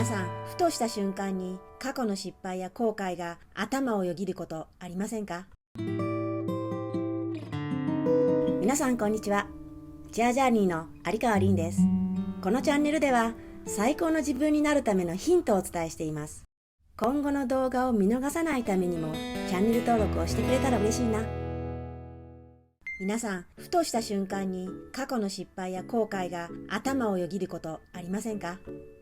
さん、ふとした瞬間に過去の失敗や後悔が頭をよぎることありませんか？皆さんこんにちは。チアジャーニーの有川凛です。このチャンネルでは最高の自分になるためのヒントをお伝えしています。今後の動画を見逃さないためにもチャンネル登録をしてくれたら嬉しいな。皆さん、ふとした瞬間に過去の失敗や後悔が頭をよぎることありませんか？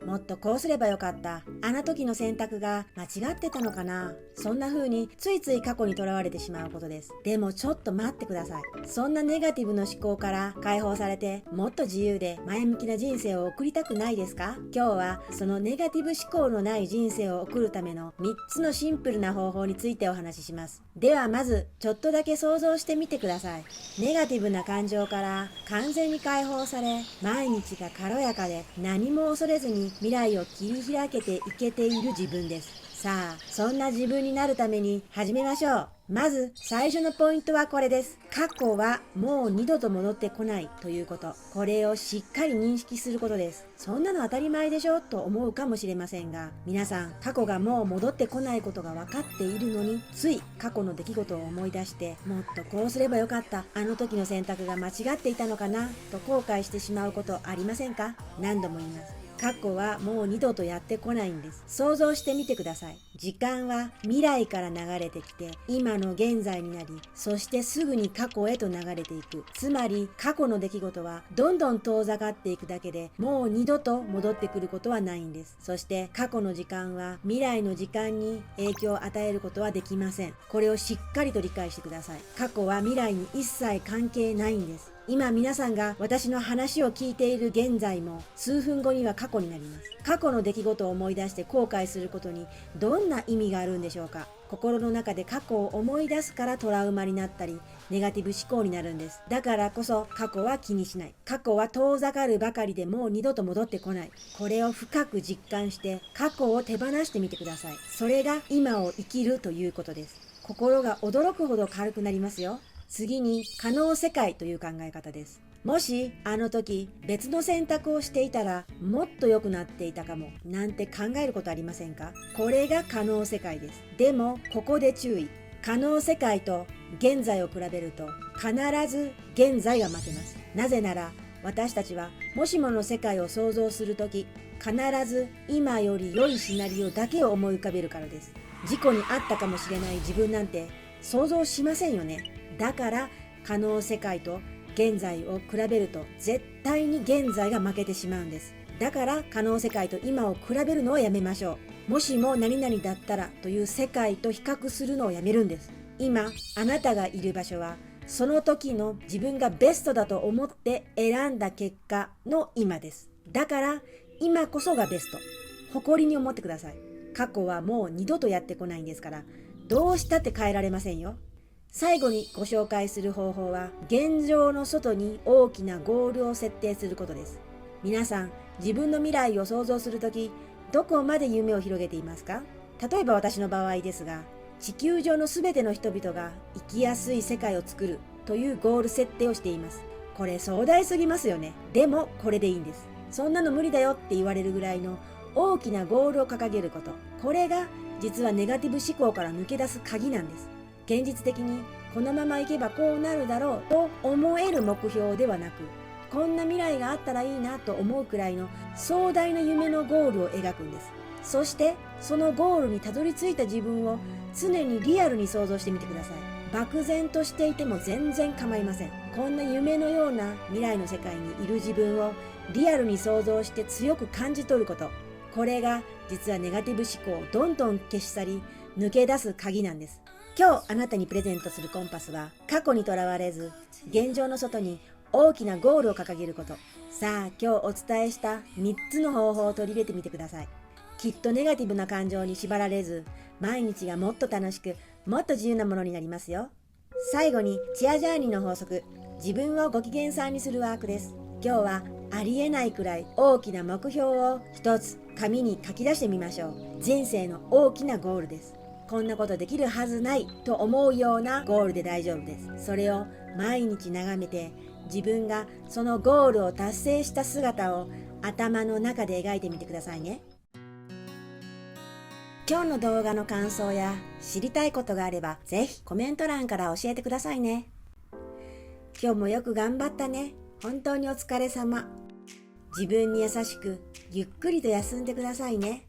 もっとこうすればよかった。あの時の選択が間違ってたのかな。そんな風についつい過去にとらわれてしまうことです。でもちょっと待ってください。そんなネガティブな思考から解放されて、もっと自由で前向きな人生を送りたくないですか？今日はそのネガティブ思考のない人生を送るための3つのシンプルな方法についてお話しします。ではまずちょっとだけ想像してみてください。ネガティブな感情から完全に解放され、毎日が軽やかで何も恐れずに未来を切り開けていけている自分です。さあ、そんな自分になるために始めましょう。まず最初のポイントはこれです。過去はもう二度と戻ってこないということ。これをしっかり認識することです。そんなの当たり前でしょと思うかもしれませんが、皆さん過去がもう戻ってこないことが分かっているのに、つい過去の出来事を思い出して、もっとこうすればよかった、あの時の選択が間違っていたのかなと後悔してしまうことありませんか？何度も言います。過去はもう二度とやってこないんです。想像してみてください。時間は未来から流れてきて、今の現在になり、そしてすぐに過去へと流れていく。つまり過去の出来事はどんどん遠ざかっていくだけで、もう二度と戻ってくることはないんです。そして過去の時間は未来の時間に影響を与えることはできません。これをしっかりと理解してください。過去は未来に一切関係ないんです。今皆さんが私の話を聞いている現在も数分後には過去になります。過去の出来事を思い出して後悔することにどんな意味があるんでしょうか？心の中で過去を思い出すからトラウマになったりネガティブ思考になるんです。だからこそ過去は気にしない。過去は遠ざかるばかりでもう二度と戻ってこない。これを深く実感して過去を手放してみてください。それが今を生きるということです。心が驚くほど軽くなりますよ。次に可能世界という考え方です。もしあの時別の選択をしていたらもっと良くなっていたかもなんて考えることありませんか？これが可能世界です。でもここで注意。可能世界と現在を比べると必ず現在が負けます。なぜなら私たちはもしもの世界を想像するとき必ず今より良いシナリオだけを思い浮かべるからです。事故に遭ったかもしれない自分なんて想像しませんよね。だから可能世界と現在を比べると絶対に現在が負けてしまうんです。だから可能世界と今を比べるのをやめましょう。もしも何々だったらという世界と比較するのをやめるんです。今あなたがいる場所はその時の自分がベストだと思って選んだ結果の今です。だから今こそがベスト。誇りに思ってください。過去はもう二度とやってこないんですから、どうしたって変えられませんよ。最後にご紹介する方法は、現状の外に大きなゴールを設定することです。皆さん、自分の未来を想像するとき、どこまで夢を広げていますか？例えば私の場合ですが、地球上のすべての人々が生きやすい世界を作るというゴール設定をしています。これ壮大すぎますよね。でもこれでいいんです。そんなの無理だよって言われるぐらいの大きなゴールを掲げること。これが実はネガティブ思考から抜け出す鍵なんです。現実的にこのままいけばこうなるだろうと思える目標ではなく、こんな未来があったらいいなと思うくらいの壮大な夢のゴールを描くんです。そしてそのゴールにたどり着いた自分を常にリアルに想像してみてください。漠然としていても全然構いません。こんな夢のような未来の世界にいる自分をリアルに想像して強く感じ取ること。これが実はネガティブ思考をどんどん消し去り抜け出す鍵なんです。今日あなたにプレゼントするコンパスは、過去にとらわれず現状の外に大きなゴールを掲げること。さあ今日お伝えした3つの方法を取り入れてみてください。きっとネガティブな感情に縛られず、毎日がもっと楽しくもっと自由なものになりますよ。最後にチアジャーニーの法則、自分をご機嫌さんにするワークです。今日はありえないくらい大きな目標を一つ紙に書き出してみましょう。人生の大きなゴールです。こんなことできるはずないと思うようなゴールで大丈夫です。それを毎日眺めて、自分がそのゴールを達成した姿を頭の中で描いてみてくださいね。今日の動画の感想や知りたいことがあればぜひコメント欄から教えてくださいね。今日もよく頑張ったね。本当にお疲れ様。自分に優しくゆっくりと休んでくださいね。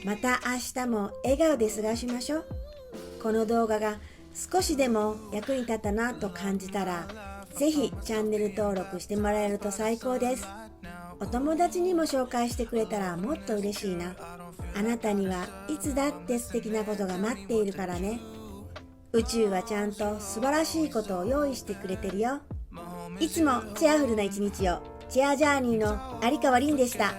また明日も笑顔で過ごしましょう。この動画が少しでも役に立ったなと感じたらぜひチャンネル登録してもらえると最高です。お友達にも紹介してくれたらもっと嬉しいな。あなたにはいつだって素敵なことが待っているからね。宇宙はちゃんと素晴らしいことを用意してくれてるよ。いつもチェアフルな一日を。チェアジャーニーの有川凛でした。